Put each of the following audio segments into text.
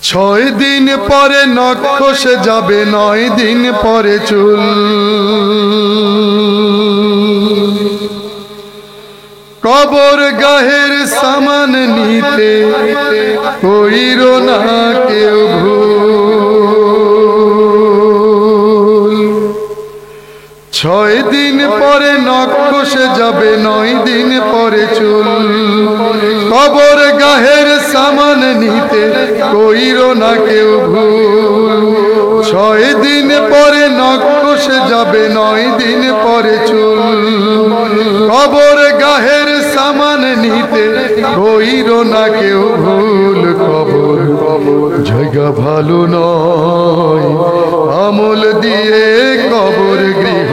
ছয় দিন পরে নখ খসে যাবে, 9 দিন পরে চুল। কবর গাহের সামান নিতে কইরো না কেউ ভুল। 6 দিন পরে নখ খসে যাবে, 9 দিন পরে চুল। কবর গাহের সামান নিতে কইরো না কেউ ভুল। 6 দিন পরে নখ খসে যাবে, 9 দিন পরে চুল। কবর গাহের সামান নিতে কইরো না কেউ ভুল। কবর জায়গা ভালো নয়, আমল দিয়ে কবর গৃহ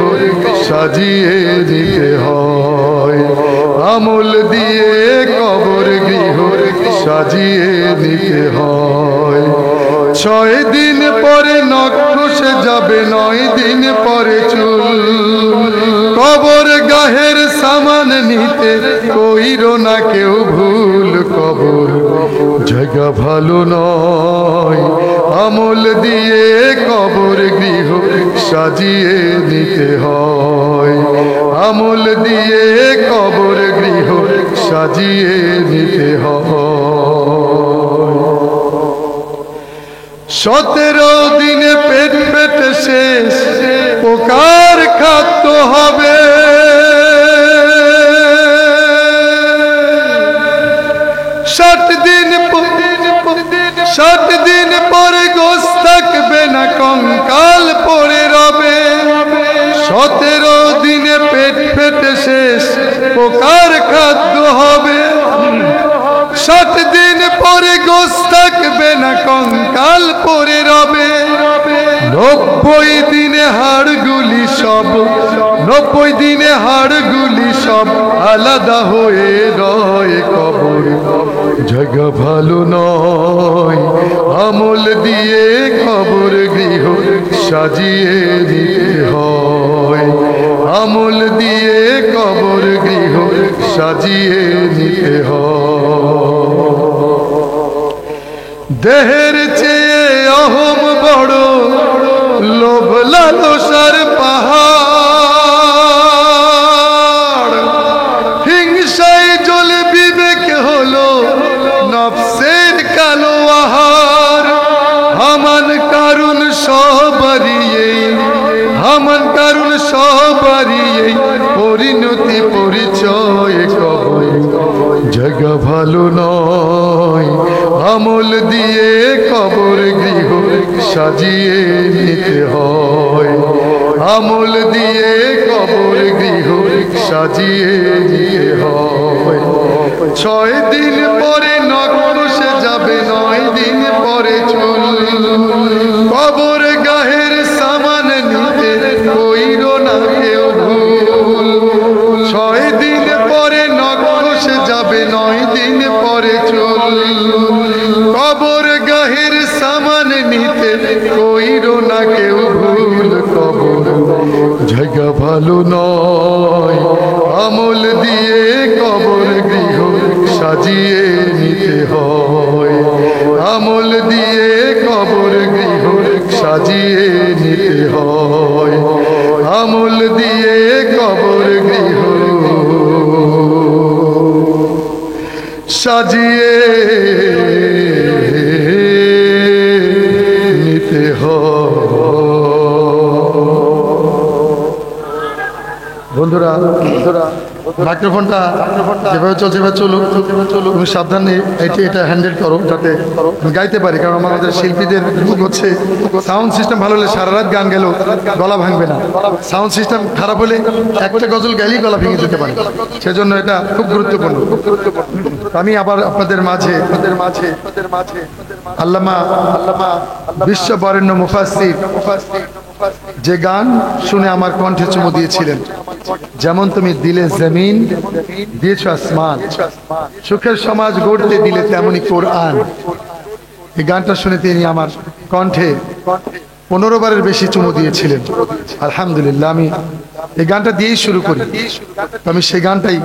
সাজিয়ে দিতে হয়। আমল দিয়ে কবর গৃহ সাজিয়ে দিতে হয়। 6 দিন পরে নখ খসে যাবে, 9 দিন পরে চুল। কবর গাহের সামান নিতে কইরো না কেউ ভুল। কবর জায়গা ভালো নয়, আমল দিয়ে কবর গৃহ সাজিয়ে নিতে হয়। আমল দিয়ে কবর গৃহ সাজিয়ে নিতে হয়। 17 দিনে পেট পেটে শেষ, পোকার খাদ্য হবে। 60 দিন পরে গোশ থাকবে না, কঙ্কাল পড়ে রবে। 17 দিনে পেট পেটে শেষ, পোকার খাদ্য হবে। 60 দিন পরে গোশ থাকবে না, কঙ্কাল পড়ে রবে। 90 দিনে হাড়গুলি সব, 90 দিনে হাড়গুলি সব আলাদা হয়ে রয়। কবর জায়গা ভালো নয়, আমল দিয়ে কবর গৃহ সাজিয়ে দিতে হয়। আমল দিয়ে কবর গৃহ সাজিয়ে নিতে হয়। দেহের চেয়ে অহম বড়, লোভ লালসার পাহাড়। হিংসায় জ্বলে বিবেক হলো নফসের কালো আহার। হামান কারণ সবারই, হামান কারণ সবারই পরিণতি পরিচয়। কবর জায়গা ভালো নয়, আমল দিয়ে কবর গৃহ সাজিয়ে নিতে হয়। আমল দিয়ে কবর গৃহ সাজিয়ে নিতে হয়। 6 দিন পরে নখ খসে যাবে, 9 দিন পরে চুল। কবর গাহের সামান নিতে কইরো না কেউ ভুল। 6 দিন পরে নখ খসে যাবে, 9 দিন পরে চুল। কবর গাহের সামান নিতে কইরো না কেউ ভুল। কবর জায়গা ভালো নয়, আমল দিয়ে কবর গৃহ সাজিয়ে নিতে হয়। আমল দিয়ে কবর গৃহ সাজিয়ে নিতে হয়। আমল দিয়ে কবর গৃহ সাজিয়ে নিতে হয়। বন্ধুরা, মাইক্রোফোনটা যেভাবে চলছে এভাবে চলুক। তুমি সাবধানে এটা হ্যান্ডেল করো যাতে আমি গাইতে পারি। কারণ আমাদের শিল্পীদের হচ্ছে সাউন্ড সিস্টেম ভালো হলে সারা রাত গান গেলেও গলা ভাঙবে না। সাউন্ড সিস্টেম খারাপ হলে একটা গজল গাইলেই গলা ভেঙে যেতে পারে। সেজন্য এটা খুব গুরুত্বপূর্ণ। আমি আবার আপনাদের মাঝে আল্লামা বিশ্ববরেণ্য মুফাসসির যে গান শুনে আমার কণ্ঠে চুমু দিয়েছিলেন, যেমন তুমি দিলে জমিন দিয়েছ আসমান, সুখের সমাজ গড়তে দিলে তেমনি কোরআন। এই গানটা শুনে তিনি আমার কণ্ঠে 15 বারের বেশি চুমু দিয়েছিলেন। আলহামদুলিল্লাহ, আমি এই গানটা দিয়েই শুরু করি। আমি সেই গানটাই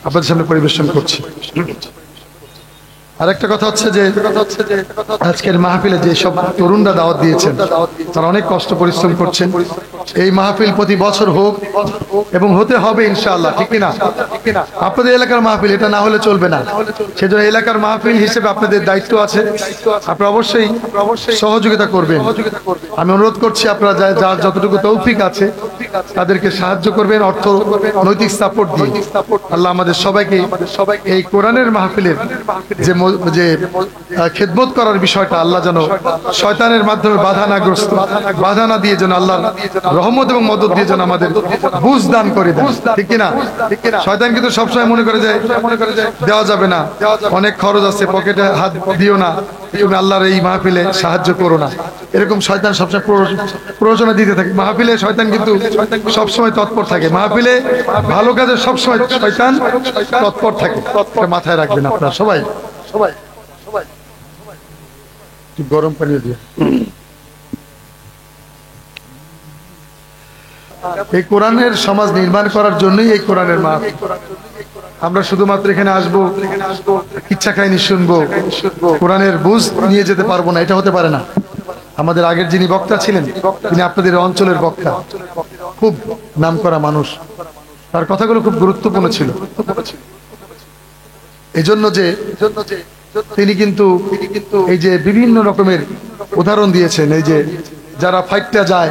আপনাদের সামনে পরিবেশন করছি। আরেকটা কথা হচ্ছে যে আজকের মাহফিলে যে সব তরুণরা দাওয়াত দিয়েছেন তারা অনেক কষ্ট পরিশ্রম করছেন। এই মাহফিল প্রতি বছর হোক এবং হতে হবে ইনশাআল্লাহ, ঠিক কিনা? আপনাদের এলাকার মাহফিল, এটা না হলে চলবে না। সেজন্য এলাকার মাহফিল হিসেবে আপনাদের দায়িত্ব আছে, আপনারা অবশ্যই সহযোগিতা করবেন। আমি অনুরোধ করছি আপনারা যার যতটুকু তৌফিক আছে তাদেরকে সাহায্য করবেন, অর্থ নৈতিক সাপোর্ট দিয়ে। আল্লাহ আমাদের সবাইকে এই কোরআনের মাহফিলের যে খেদমত করার বিষয়টা আল্লাহ যেন শয়তানের মাধ্যমে বাধা না দিয়ে যেন আল্লাহর রহমত এবং মদদ দিয়ে যেন আমাদের বুঝ দান করে দেন, ঠিক কিনা? শয়তান কিন্তু সবসময় মনে করে যায় দেওয়া যাবে না, অনেক খরচ আছে, পকেটে হাত দিও না, তুমি আল্লাহর এই মাহফিলে সাহায্য করো না, এরকম শয়তান সবসময় প্ররোচনা দিতে থাকে। মাহফিলে শয়তান কিন্তু সবসময় তৎপর থাকে, মাহফিলে ভালো কাজে সবসময় শয়তান তৎপর থাকে, মাথায় রাখবেন আপনারা সবাই। গরম পানি দিয়ে এই কোরআনের সমাজ নির্মাণ করার জন্যই এই কোরআনের মাহফিল। আমরা শুধুমাত্র এখানে আসবো, ইচ্ছা খাইনি শুনবো, কোরআনের বুঝ নিয়ে যেতে পারবো না, এটা হতে পারে না। আমাদের আগের যিনি বক্তা ছিলেন তিনি আপনাদের অঞ্চলের বক্তা, খুব নামকরা মানুষ, তার কথাগুলো খুব গুরুত্বপূর্ণ ছিল। এজন্য যে তিনি কিন্তু এই যে বিভিন্ন রকমের উদাহরণ দিয়েছেন, এই যে যারা ফাইটটা যায়,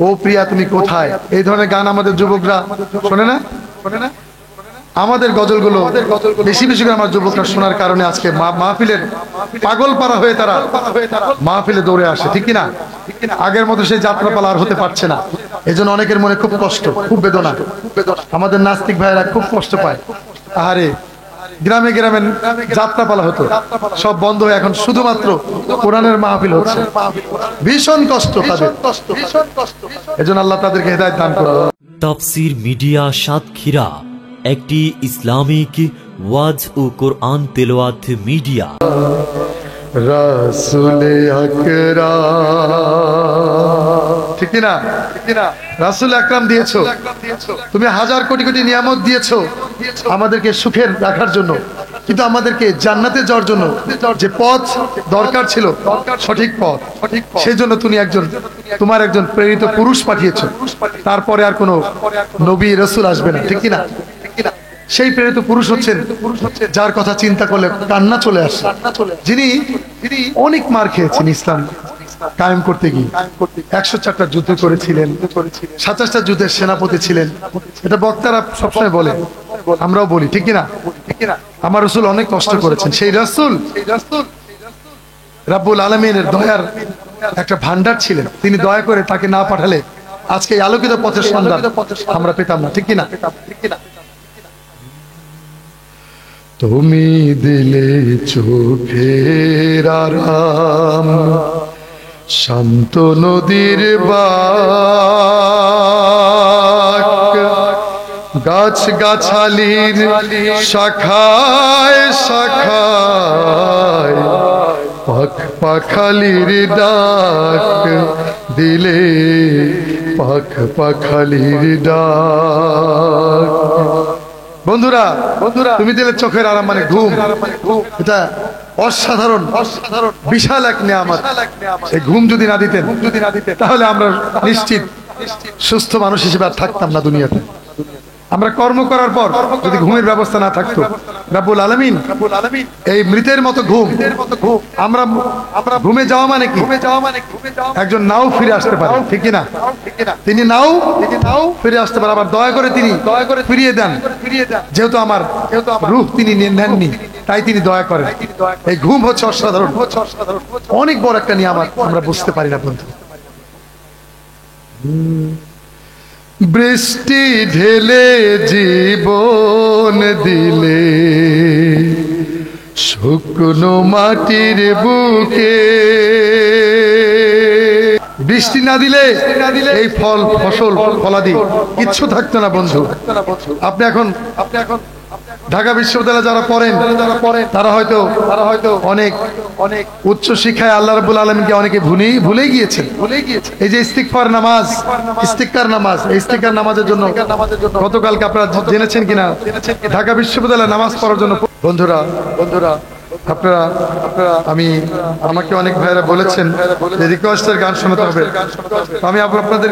ও প্রিয়া তুমি কোথায়, এই ধরনের গান আমাদের যুবকরা শোনে না। আমাদের গজলগুলো বেশি বেশি করে আমার যুবকরা শোনার কারণে আজকে মাহফিলের পাগল পারা হয়ে তারা মাহফিলে দৌড়ে আসে, ঠিক কিনা? আগের মতো সেই যাত্রাপালা আর হতে পারছে না। এজন্য অনেকের মনে খুব কষ্ট, খুব বেদনা। আমাদের নাস্তিক ভাইয়েরা খুব কষ্ট পায়। আহারে, গ্রামে গ্রামে যাত্রাপালা হতো, সব বন্ধ হয়ে এখন শুধুমাত্র কোরআনের মাহফিল হচ্ছে। ভীষণ কষ্ট তাদের, এজন্য আল্লাহ তাদেরকে হেদায়েত দান করুন। তাফসীর মিডিয়া সাতক্ষীরা একটি ইসলামিক ওয়াজ ও কোরআন তেলাওয়াত মিডিয়া। রাসূলে আকরাম, ঠিক না? রাসূল আকরাম দিয়েছো তুমি, হাজার কোটি কোটি নিয়ামত দিয়েছো আমাদেরকে সুখের রাখার জন্য, কিন্তু আমাদেরকে জান্নাতে যাওয়ার জন্য যে পথ দরকার ছিল, সঠিক পথ, সেই জন্য তোমার একজন প্রেরিত পুরুষ পাঠিয়েছো। তারপরে আর কোনো নবী রাসূল আসবে না, ঠিক কিনা? সেই প্রেরিত পুরুষ হচ্ছেন যার কথা চিন্তা করলে কান্না চলে আসে, যিনি অনেক মার খেয়েছেন ইসলাম কায়েম করতে গিয়ে। 104টা যুদ্ধ করেছিলেন, 27টা যুদ্ধের সেনাপতি ছিলেন। এটা বক্তারা সবসময় বলে, আমরাও বলি, ঠিক কিনা? আমার রাসূল অনেক কষ্ট করেছেন। সেই রাসূল রাব্বুল আলামিনের দয়ার একটা ভান্ডার ছিলেন। তিনি দয়া করে তাকে না পাঠালে আজকে এই আলোকিত পথের সন্ধান আমরা পেতাম না, ঠিক কিনা? তুমি দিলে চোখের আরাম, শান্ত নদীর বাক, গাছ গাছালির শাখায় শাখায় পাখ পাখালির ডাক দিলে, পাখ পাখালির ডাক। বন্ধুরা, তুমি দিলে চোখের আরাম মানে ঘুম, এটা অসাধারণ বিশাল এক নিয়ামত। এই ঘুম যদি না দিতেন তাহলে আমরা নিশ্চিত সুস্থ মানুষ হিসেবে আর থাকতাম না দুনিয়াতে। আমরা কর্ম করার পর যদি ঘুমের ব্যবস্থা না থাকতো, রাব্বুল আলামিন এই মৃতের মতো ঘুম, আমরা ঘুমে যাওয়া মানে কি? একজন নাও ফিরে আসতে পারে, ঠিক কিনা? তিনি নাও ফিরে আসতে পারে, আবার দয়া করে তিনি ফিরিয়ে দেন। যেহেতু আমার রূহ তিনি নেননি, তাই তিনি দয়া করেন। এই ঘুম হচ্ছে অসাধারণ, অনেক বড় একটা নিয়ামত, আমরা বুঝতে পারি না বন্ধু। বৃষ্টি ঢেলে জীবন দিলে শুকনো মাটির বুকে, বৃষ্টি না দিলে এই ফসল ফলাদি কিচ্ছু থাকতো না বন্ধু। আপনি এখন ঢাকা বিশ্ববিদ্যালয়ে যারা পড়েন তারা হয়তো অনেক উচ্চ শিক্ষায় আল্লাহ রাব্বুল আলামিনকে অনেকে ভুলেই গিয়েছেন। এই যে ইস্তিগফার নামাজ, ইস্তিগফার নামাজ, এই ইস্তিগফার নামাজের জন্য গতকালকে আপনারা জেনেছেন কিনা, ঢাকা বিশ্ববিদ্যালয়ে নামাজ পড়ার জন্য বন্ধুরা আপনারা আমাকে অনেক ভাইরা বলেছেন যে রিকোয়েস্টের গান শোনাতে হবে। আমি আপনাদের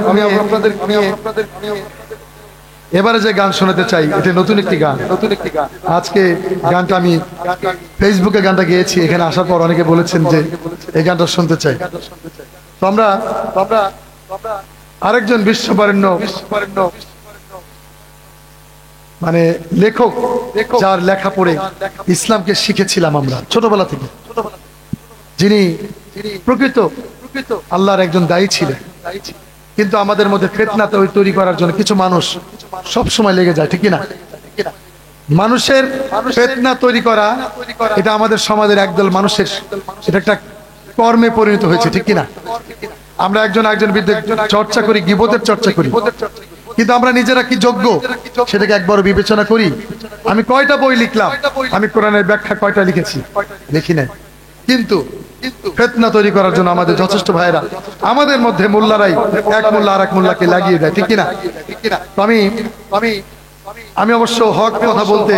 এবারে যে গান শোনাতে চাই এটা নতুন একটি গান। আজকে গানটা আমি ফেসবুকে গানটা গেয়েছি, এখানে আসার পর অনেকে বলেছেন যে এই গানটা শুনতে চাই। তো আমরা আরেকজন বিশ্ববরেণ্য মানে লেখক, যার লেখা পড়ে ইসলামকে শিখেছিলাম আমরা ছোটবেলা থেকে, যিনি প্রকৃত আল্লাহর একজন দায়ী ছিলেন, কিন্তু আমাদের মধ্যে ফিতনা তৈরি করার জন্য কিছু মানুষ সব সময় লেগে যায়, ঠিক না? মানুষের ফিতনা তৈরি করা এটা আমাদের সমাজের একদল মানুষের এটা একটা কর্মে পরিণত হয়েছে, ঠিক না? আমরা একজন বিরুদ্ধে চর্চা করি, গীবতের চর্চা করি, কিন্তু আমরা নিজেরা কি যোগ্য সেটাকে একবার বিবেচনা করি। আমি কয়টা বই লিখলাম, আমি কোরআনের ব্যাখ্যা কয়টা লিখেছি, লিখি নাই, কিন্তু ফিতনা তৈরি করার জন্য আমাদের যথেষ্ট ভাইরা, আমাদের মধ্যে মোল্লারাই এক মোল্লা আর এক মোল্লাকে লাগিয়ে দেয়, ঠিক কিনা? তো আমি অবশ্য হক কথা বলতে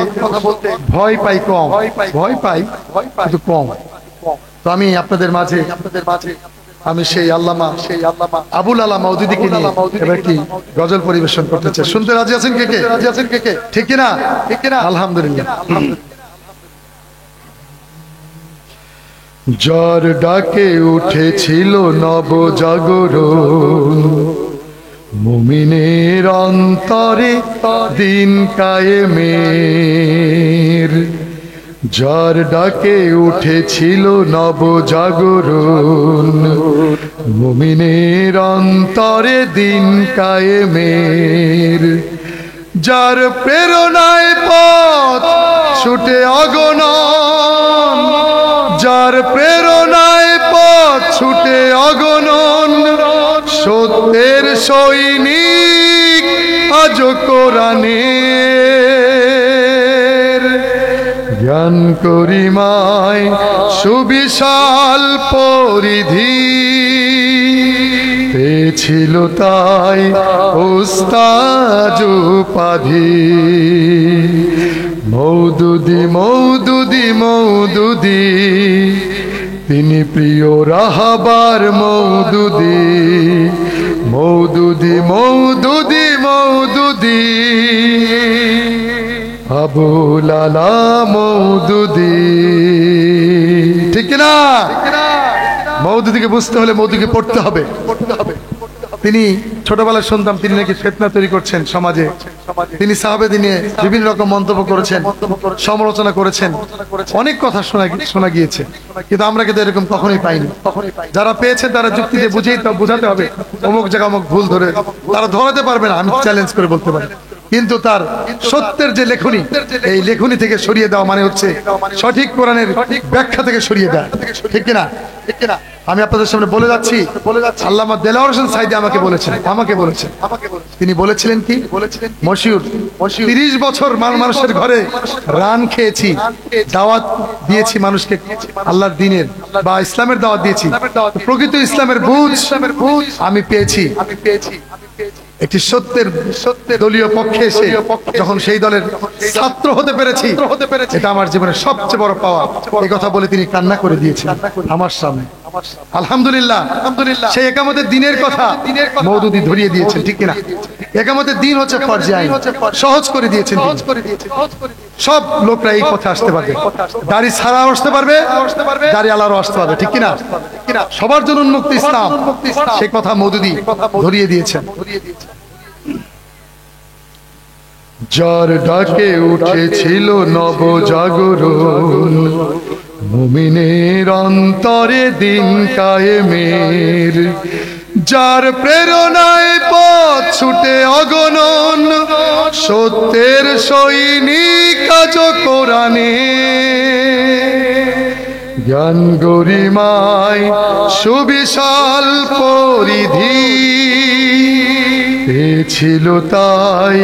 ভয় পাই কম, ভয় পাই কিন্তু কম। তো আমি আপনাদের মাঝে আমি সেই আল্লামা আবুল আলা মওদুদীকে নিয়ে এবার একটি গজল পরিবেশন করতে চাই। শুনতে রাজি আছেন কে কে? ঠিক কিনা? আলহামদুলিল্লাহ। যার ডাকে উঠেছিল নবজাগরণ, মুমিনের অন্তরে দিন কায়েমের। যার ডাকে উঠেছিল নবজাগরণ, মুমিনের অন্তরে দিন কায়েমের। যার প্রেরণায় পথ ছুটে অগণন, যার প্রেরণায় পথ ছুটে অগণন, সত্যের সৈনিক আজ কোরআনের। জ্ঞান করিমায় সুবিশাল পরিধি, পেয়েছিল তাই ওস্তাদ উপাধি। মওদুদী তিনি প্রিয় রাহাবার মওদুদী আবুল আলা মওদুদী, ঠিক না? মওদুদীকে বুঝতে হলে মওদুদীকে পড়তে হবে। তিনি ছোটবেলায় শুনতাম তিনি নাকি ফিতনা তৈরি করছেন সমাজে। তিনি সাহাবেদের নিয়ে বিভিন্ন রকম মন্তব্য করেছেন, সমালোচনা করেছেন, অনেক কথা শোনা গিয়েছে, কিন্তু আমরা কিন্তু এরকম কখনোই পাইনি। যারা পেয়েছেন তারা যুক্তি দিয়ে বুঝাতে হবে অমুক জায়গা অমুক ভুল ধরে তারা ধরাতে পারবে না, আমি চ্যালেঞ্জ করে বলতে পারি। কিন্তু তার সত্যের যে লেখনী, এই লেখনী থেকে সরিয়ে দেওয়া মানে হচ্ছে সঠিক কোরআনের ব্যাখ্যা থেকে সরিয়ে দেওয়া, ঠিক কিনা? আমি আপনাদের সামনে বলে যাচ্ছি, আল্লামা দেলাওয়ার হোসেন সাইদি আমাকে বলেছেন, তিনি বলেছিলেন কি? মশিউর 30 বছর মানুষের ঘরে রান খেয়েছি, দাওয়াত দিয়েছি মানুষকে, আল্লাহর দ্বীনের বা ইসলামের দাওয়াত দিয়েছি। প্রকৃত ইসলামের বুঝ আমি পেয়েছি। একটি সত্যের দলীয় পক্ষে এসে যখন সেই দলের ছাত্র হতে পেরেছি, এটা আমার জীবনের সবচেয়ে বড় পাওয়া। এই কথা বলে তিনি কান্না করে দিয়েছেন আমার সামনে। আলহামদুলিল্লাহ, সেই একামতের দিনের কথা মওদুদী ধরিয়ে দিয়েছেন, ঠিক কিনা? একামতের দিন হচ্ছে ফরজে আইন, সহজ করে দিয়েছেন। সব লোকরা এই পথে আসতে পারবে, দাড়ি ছাড়াও আসতে পারবে, দাড়ি আলারও আসতে পারবে, ঠিক কিনা? সবার জন্য উন্মুক্ত ইসলাম, সেই কথা মওদুদী ধরিয়ে দিয়েছেন। যার ডাকে উঠেছিল নবজাগরণ, মুমিনের অন্তরে দিন কায়েমের। যার প্রেরণায় পথ ছুটে অগণন, সত্যের সৈনিক আজ কোরআনে। জ্ঞান গরিমায় সুবিশাল পরিধি, পেয়েছিল তাই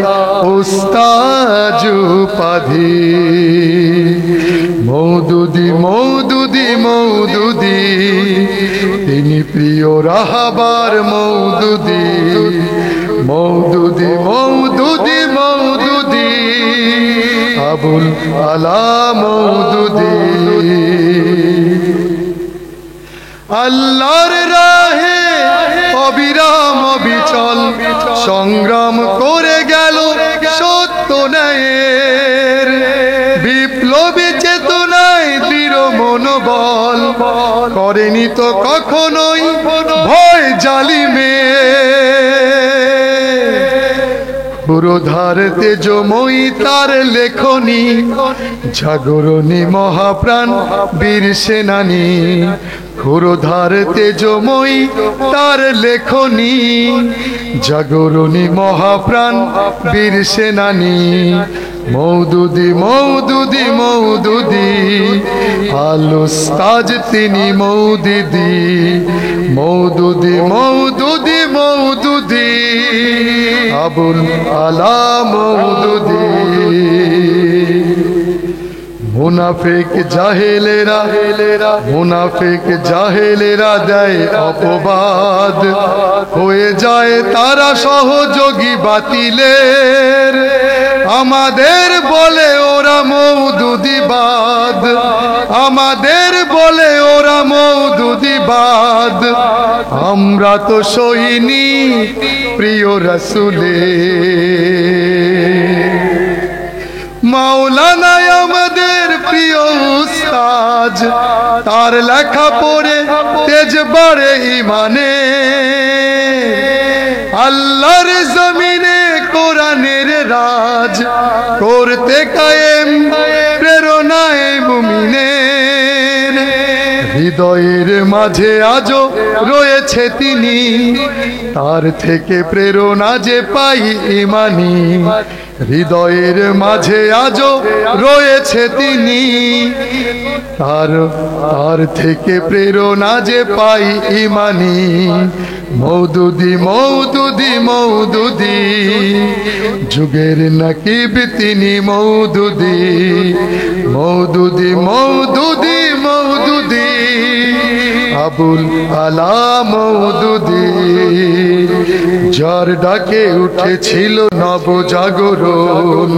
ওস্তাদ উপাধি। মওদুদী তিনি প্রিয় রাহাবার মওদুদী আবুল আলা মওদুদী আল্লাহর রাহে অবিরাম অবিচল সংগ্রাম করে গেল সত্য ন্যায়ের, বিপ্লবী চেতনায় দৃঢ় মনোবল, করেনি তো কখনোই ভয় জালিমের। পুরোধার তেজময়ী তার লেখনী, জাগরণী মহাপ্রাণ বীর সেনানী। পুরোধার তেজময়ী তার লেখনী, জাগরণী মহাপ্রাণ বীর সেনানী। মওদুদি মওদুদি মওদুদি, আল-উস্তাজ তিনি মওদুদি। মওদুদি মওদুদি মওদুদি, আবুল আলা মওদুদি। মুনাফিক জাহেলেরা মুনাফিক জাহেলেরা দেয় অপবাদ, হয়ে যায় তারা সহযোগী বাতিলের। আমাদের বলে ওরা মওদুদিবাদ, আমাদের বলে ওরা মওদুদিবাদ। আমরা তো সইনি প্রিয় রাসূলের। মাওলানা আমাদের প্রিয় উস্তাদ, তার লেখা পড়ে তেজ বাড়ে ইমানে। আল্লাহর জমিনে কোরআনের রাজ করতে কায়েম প্রেরণায় মুমিনের। হৃদয়ের মাঝে আজও রয়েছে তিনি, তার থেকে প্রেরণা যে পাই ইমানি। হৃদয়ের মাঝে আজও রয়েছে তিনি, তার থেকে প্রেরণা যে পাই ইমানি। মওদুদি মওদুদি মওদুদি, যুগের নাকিব তিনি মওদুদি। মওদুদি মওদুদি মওদুদি, আবুল আলা মওদুদি। যার ডাকে উঠেছিল নবজাগরণ,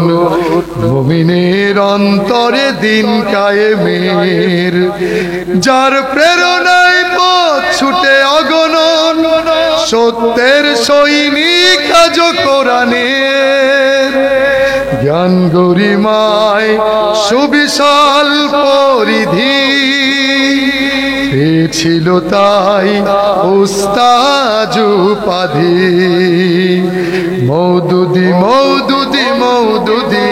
মুমিনের অন্তরে দিন কায়েমের। যার প্রেরণায় পথ ছুটে অগণন, সত্যের সৈনিক আজ কোরআনের। জ্ঞান গরিমায় সুবিশাল পরিধি, পেয়েছিল তাই উস্তাজ উপাধি। মওদুদি মওদুদি মওদুদি,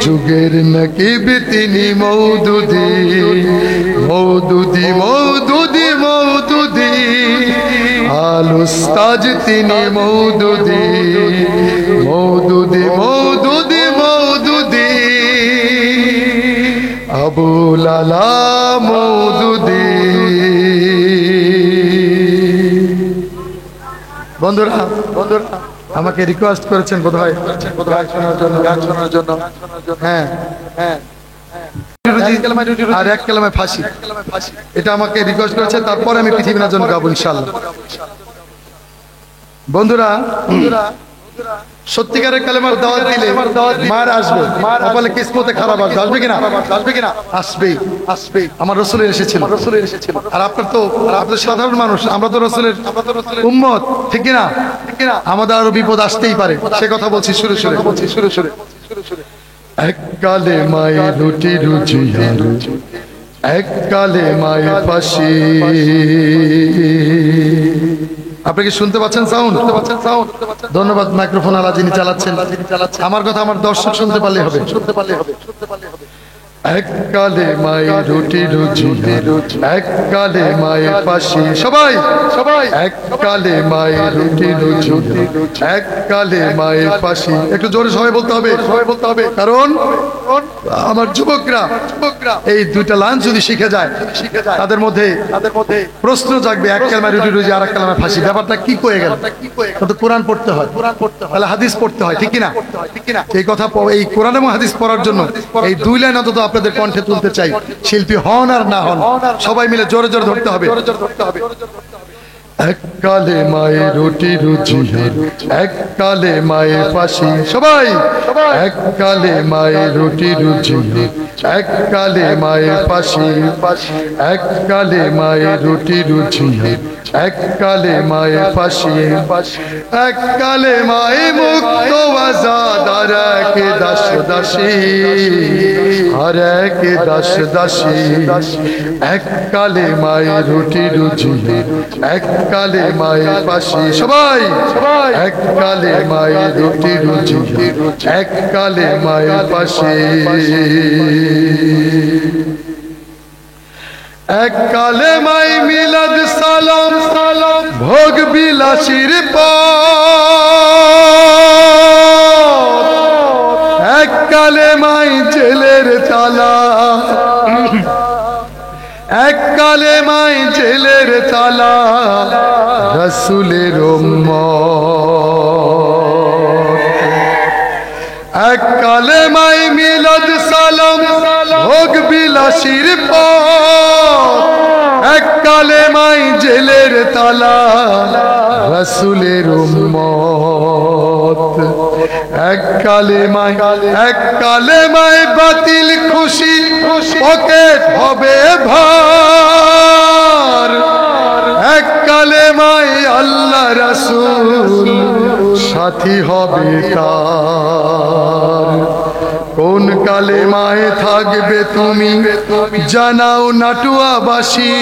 যুগের নাকিব তিনি মওদুদি। মওদুদি মওদুদি মওদুদি, আল-উস্তাজ তিনি মওদুদি। মওদুদি মওদুদি মওদুদি, আবুল আলা মওদুদি। বন্ধুরা আমাকে রিকোয়েস্ট করেছেন বোধহয় গান শোনার জন্য। হ্যাঁ হ্যাঁ, আর এক কালেমায় ফাঁসি, এটা আমাকে রিকোয়েস্ট করেছে। তারপরে আমি পৃথিবী না জন্য গাবো ইনশাআল্লাহ। বন্ধুরা সত্যিকারের কালেমার দাওয়াত দিলে মার আসবে, কপালে কিসমতে খারাপ আসবে। আসবে কিনা? আসবেই আসবেই। আমার রাসূলের এসেছিল। আর আপনার তো আপনার সাধারণ মানুষ, আমরা তো রাসূলের উম্মত, ঠিক কিনা? আমাদের আরো বিপদ আসতেই পারে, সে কথা বলছি শুরু শুরু। এক কালে মায়ের রুটি রুজিয়ার, এক কালে মায়ের ফাঁসি। আপনি কি শুনতে পাচ্ছেন সাউন্ড? ধন্যবাদ মাইক্রোফোন আলা যিনি চালাচ্ছেন। আমার কথা আমার দর্শক শুনতে পারলে হবে। এক কালে মায়ের রুটি রুজিয়ার, এক কালে মায়ের ফাঁসি। সবাই এক কালে মায়ের রুটি রুজিয়ার, এক কালে মায়ের ফাঁসি। একটু জোরে সবাই বলতে হবে, কারণ আমার যুবকরা এই দুইটা লাইন যদি শিখে যায় তাদের মধ্যে প্রশ্ন জাগবে, এক কালেমায় রুটি রুজি আর এক কালেমায় ফাঁসি, ব্যাপারটা কি কয়ে গেল? তো কোরআন পড়তে হয়, তাহলে হাদিস পড়তে হয়, ঠিক কিনা? এই কথা, এই কোরআন এবং হাদিস পড়ার জন্য এই দুই লাইন অন্তত আপনাদের কণ্ঠে তুলতে চাই। শিল্পী হন আর না হন, সবাই মিলে জোরে জোরে ধরতে হবে। এক কালে মায়ের রুটি রুজি, এক কালে মায়ের পাশি, সবাই এক কালে মায়ের রুটি রুজি, এক কালে মায়ের পাশি, এক কালে মায়ের রুটি রুজি, এক কালে মায়ের পাশি, এক কালে মায়ে মুক্ত আজাদ, আর এক দাস দাসী, আর এক দাস দাসী, এক কালে মায়ের রুটি রুজি, এক কালে মায়ের পাশি, সবাই এক কালে মায়ের রুটি রুজি, এক কালে মায়ের পাশি, এক কালে মাই মিলাদ সালাম সালাম ভোগ বিলাসীর পথ, এক কালে মাই জেলের তালা, এক কালে মাই জেলের তালা, রাসূলের উম্মত, এক কালে মাই মিলাদ সালাম ভোগ বিলাসীর পথ, এক কালে মাই জেলের তালা, রাসূলের উম্মত, এক কালে মাই, এক কালে মাই বাতিল খুশি পকেট হবে ভার, এক কালে মাই আল্লাহ রাসূল সাথী হবে তার, কোন কালে মায়ে থাকবে তুমি জানাও নাটুয়াবাসী,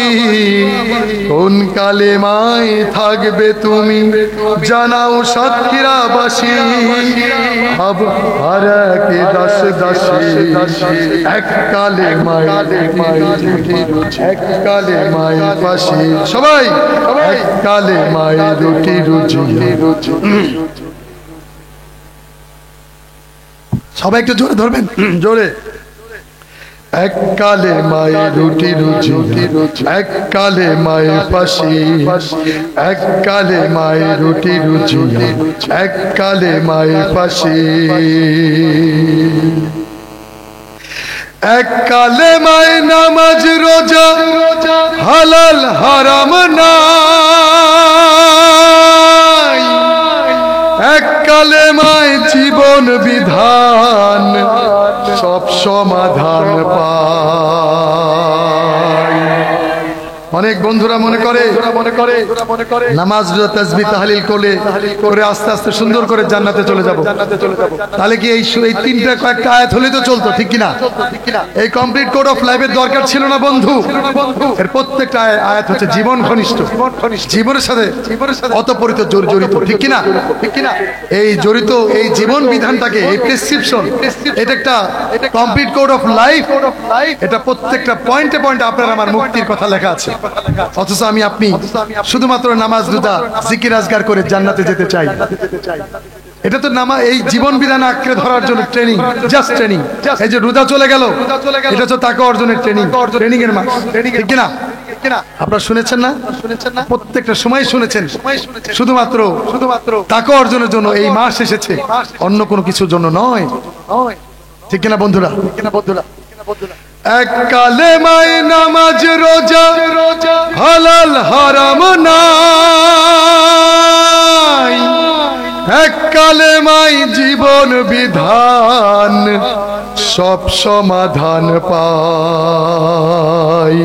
কোন কালে মায়ে থাকবে তুমি জানাও সাতক্ষীরাবাসী, আর এক দাস দাসী, এক কালে মায়ে, এক কালে মায়ে পাশি, সবাই এক কালে মায়ে রুটি রুজি, সবাই একটু জোরে ধরবেন, জোরে, এক কালে মায়ের রুটি রুজি, এক কালে মায়ের পাশি, এক কালে মায়ের রুটি রুজি, এক কালে মায়ের পাশি, এক কালে মায়ে নামাজ রোজা হালাল হারাম নাই, এক কালে মায় জীবন বিধান সব সমাধান পায়। অনেক বন্ধুরা মনে করে নামাজ রোজা তাসবিহ তাহলিল করে আস্তে আস্তে সুন্দর করে জান্নাতে চলে যাব। তাহলে কি এই তিনটা কয়েকটা আয়াত হলেই তো চলতো, ঠিক কিনা? এই কমপ্লিট কোড অফ লাইফের দরকার ছিল না বন্ধু। এর প্রত্যেকটা আয়াত হচ্ছে জীবন ঘনিষ্ঠ, জীবনের সাথে অতঃপরিত জড়িত, ঠিক কিনা? এই জড়িত এই জীবন বিধানটাকে, এই প্রেসক্রিপশন, এটা একটা কমপ্লিট কোড অফ লাইফ। এটা প্রত্যেকটা পয়েন্টে পয়েন্টে আপনার আমার মুক্তির কথা লেখা আছে। অথচ আমি আপনি শুধুমাত্র নামাজ রোজা জিকির আজগার করে জান্নাতে যেতে চাই। এটা তো এই জীবন বিধান আঁকড়ে ধরার জন্য ট্রেনিং, জাস্ট ট্রেনিং। এই যে রোজা চলে গেল, এটা তো তাকে অর্জনের ট্রেনিং এর মাস, ঠিক কিনা? আপনারা শুনেছেন না? প্রত্যেকটা সময় শুনেছেন। শুধুমাত্র তাকে অর্জনের জন্য এই মাস এসেছে, অন্য কোনো কিছুর জন্য নয়, ঠিক কিনা বন্ধুরা? এক কালে মায় নামাজ রোজা হালাল হারাম নাই, এক কালে মাই জীবন বিধান সব সমাধান পাই,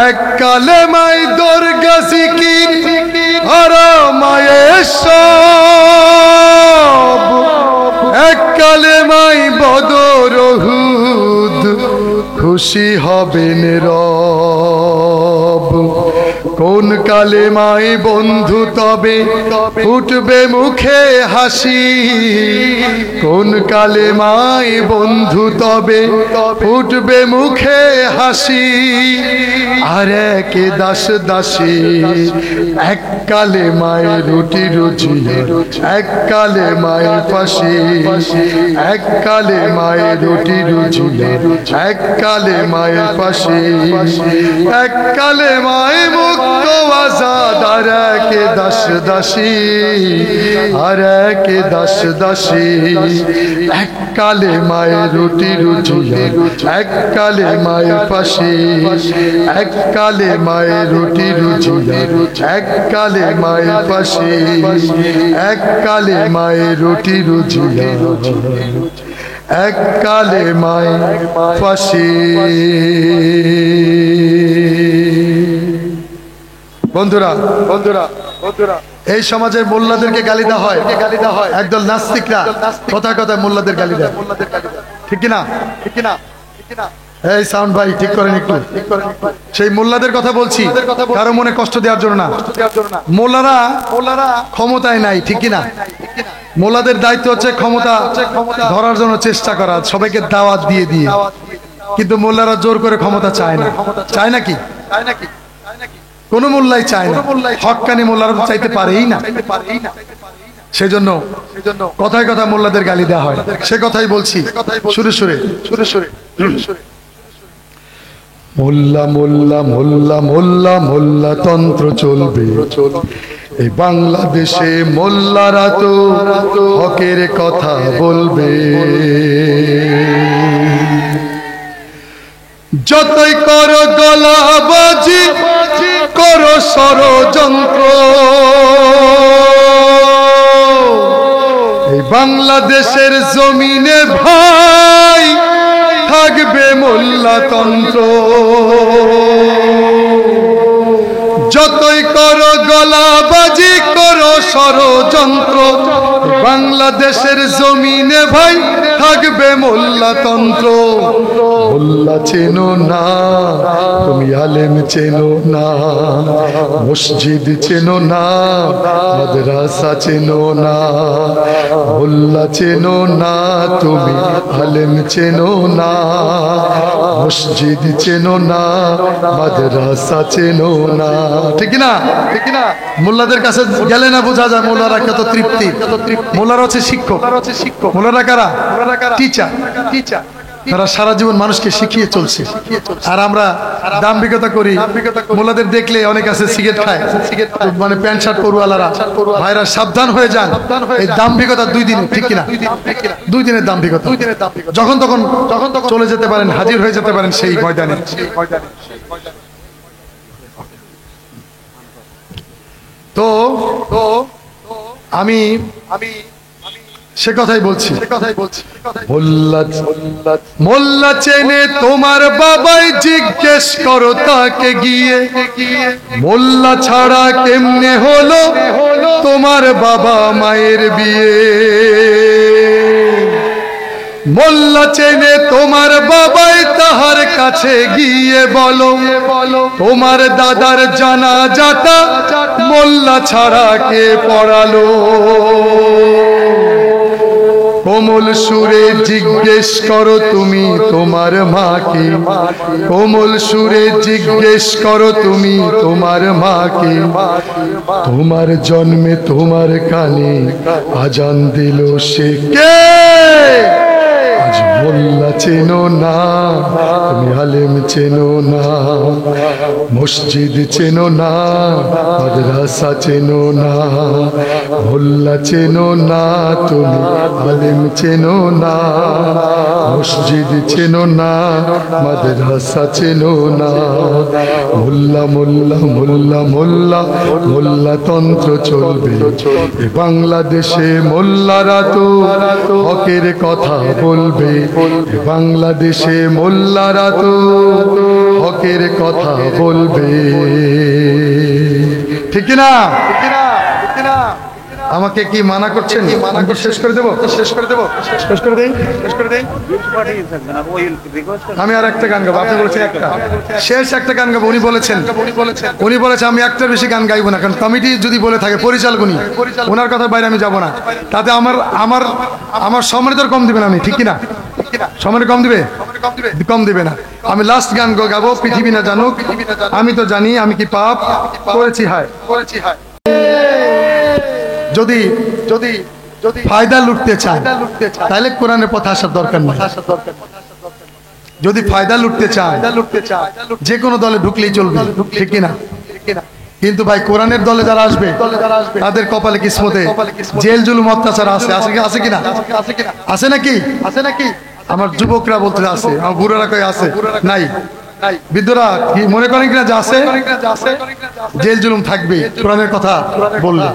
এক কালে মাই দুর্গা জিকির হারামায়ে সব, এক কালে মাই বদর উহুদ খুশি হবেন রব, কোন কালে মাই বন্ধু তবে ফুটবে মুখে হাসি, কোন কালে মাই বন্ধু তবে ফুটবে মুখে হাসি, আর এক দাস দাসী, এক কালে মায়ের রুটি রুজি, এক কালে মায়ের ফাঁসি, এক কালে মায়ের রুটি রুজি, এক কালে মায়ের ফাঁসি, এক কালে মায়ের মুখ তো আজাদ আর একে দাস দাসী, আর একে দাস দাসী। এক কালে মায়ের রুটি রুজিয়া, এক কালে মায়ের ফাঁসি, এক কালে মায়ের রুটি রুজিয়া, এক কালে মায়ের ফাঁসি, এক কালে মায়ের রুটি রুজিয়া, এক কালে মায়ের ফাঁসি। বন্ধুরা বন্ধুরা বন্ধুরা, এই সমাজের মোল্লাদেরকে গালি দেওয়া হয়, একদল নাস্তিকরা কথায় কথায় মোল্লাদের গালি দেয়, ঠিক কিনা? ঠিক কিনা? এই সাউন্ড ভাই ঠিক করেন একটু। সেই মোল্লাদের কথা বলছি, কারো মনে কষ্ট দেওয়ার জন্য না। মোল্লারা ক্ষমতায় নাই, ঠিক কিনা? মোল্লাদের দায়িত্ব হচ্ছে ক্ষমতা ধরার জন্য চেষ্টা করা, সবাইকে দাওয়াত দিয়ে দিয়ে। কিন্তু মোল্লারা জোর করে ক্ষমতা চায় না। চায় নাকি? কোন মোল্লাই চায় না, হক্কানি মোল্লারা চাইতে পারেই না। সেজন্য কথায় কথা মোল্লাদের গালি দেওয়া হয়। সে কথাই বলছি সুরে সুরে সুরে সুরে সুরে। মোল্লা মোল্লা মোল্লা মোল্লা মোল্লা তন্ত্র চলবে এই বাংলাদেশে, মোল্লারা তো হকের কথা বলবে। যতই করো গলাবাজি, করো ষড়যন্ত্র, এই বাংলাদেশের জমিনে ভাই থাকবে মোল্লাতন্ত্র। যতই করো গলাবাজি, করো ষড়যন্ত্র, বাংলাদেশের জমিনে ভাই থাকবে মোল্লাতন্ত্র। মোল্লা চেনো না তুমি, আলেম চেনো না, মসজিদ চেনো না, মাদ্রাসা চেনো না। মোল্লা চেনো না তুমি, আলেম চেনো না, মসজিদ চেনো না, মাদ্রাসা চেনো না। ঠিক না? ঠিক না? মোল্লাদের কাছে গেলে না বোঝা যায় মোল্লারা কত তৃপ্তি। মোল্লারা হচ্ছে শিক্ষক। মোল্লারা কারা? টিচার। তারা সারা জীবন মানুষকে শিখিয়ে চলছে। আর আমরা দাম্ভিকতা করি। মোল্লাদের দেখলে অনেক আছে সিগারেট খায়, মানে প্যান্ট শার্ট পরুয়ালারা। ভাইরা সাবধান হয়ে যান, এই দাম্ভিকতা 2 দিন, ঠিক কিনা? 2 দিনের দাম্ভিকতা। যখন তখন চলে যেতে পারেন, হাজির হয়ে যেতে পারেন সেই ময়দানে। তো আমি সে কথাই বলছি। মোল্লা চেনে তোমার বাবাই, জিজ্ঞেস করো তাকে গিয়ে, মোল্লা ছাড়া কেমনে হলো তোমার বাবা মায়ের বিয়ে। মোল্লা চেনে তোমার বাবাই, তাহার কাছে গিয়ে বলো তোমার দাদার জানাজাটা মোল্লা ছাড়া কে পড়ালো। কোমল সুরে জিজ্ঞেস করো তুমি তোমার মাকে, কোমল সুরে জিজ্ঞেস করো তুমি তোমার মাকে, তোমার জন্মে তোমার কানে আজান দিল সে কে। আজ মোল্লা চেনো না তুমি, আলেম চেনো না, মসজিদ চেনো না, মাদ্রাসা চেনো না। মোল্লা চেনো না তুমি, আলেম চেনো না, মসজিদ চেনো না, মাদ্রাসা চেনো না। মোল্লা মোল্লা মোল্লা মোল্লা মোল্লা তন্ত্র চলবে এ বাংলাদেশে। মোল্লারা তো হকের কথা বলবে এ বাংলাদেশে। মোল্লারা তো হকের কথা বলবে, ঠিক না? আমাকে কি মানা করছেন? শেষ করে দেবো, শেষ করে দেবো, শেষ করে দেই, শেষ করে দেই। আমি আর একটা গান গাবো। আপনি বলেছেন একটা, শেষ একটা গান গাবো। উনি বলেছেন আমি একটার বেশি গান গাইবো না, কারণ কমিটি যদি বলে থাকে, পরিচালক উনি, ওনার কথার বাইরে আমি যাব না। তাতে আমার সম্মানিত কম দিবেন আমি, ঠিক কিনা? সম্মানিত কম দিবে? কম দিবে না। আমি লাস্ট গান গাবো, পৃথিবী না জানুক আমি তো জানি আমি কি পাপ করেছি হায়। যদি যদি যদি ফায়দা লুটতে চায় তাহলে কোরআনের পথে আসার দরকার নেই। যদি ফায়দা লুটতে চায় যে কোনো দলে ঢুকলেই চলবে, ঠিক কিনা? কিন্তু ভাই কোরআনের দলে যারা আসবে তাদের কপালে কিসমতে জেল জুলুম অত্যাচার আছে আছে কিনা আছে নাকি আমার যুবকরা বলতে আছে, আমার বুড়োরা কই আছে নাই, বৃদ্ধরা কি মনে করেন কিনা যে আছে, জেল জুলুম থাকবে কোরআনের কথা বললে।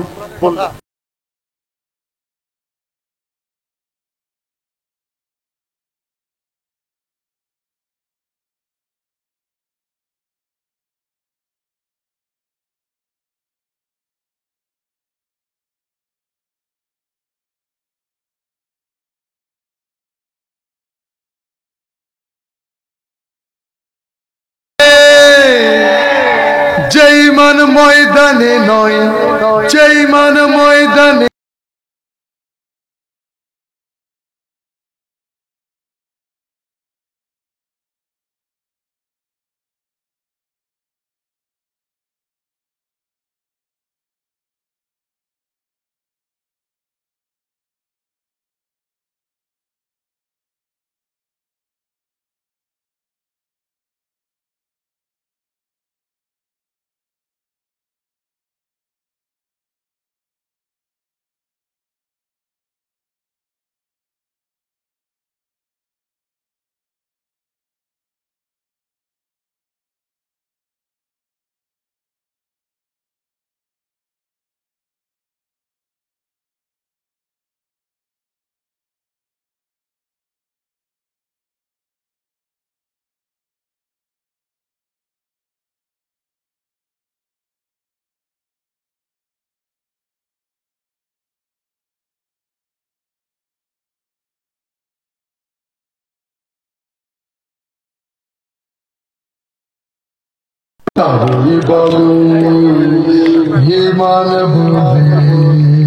যেই মান ময়দানে নয়, যেই মান ময়দানে বলো ইমান বুঝি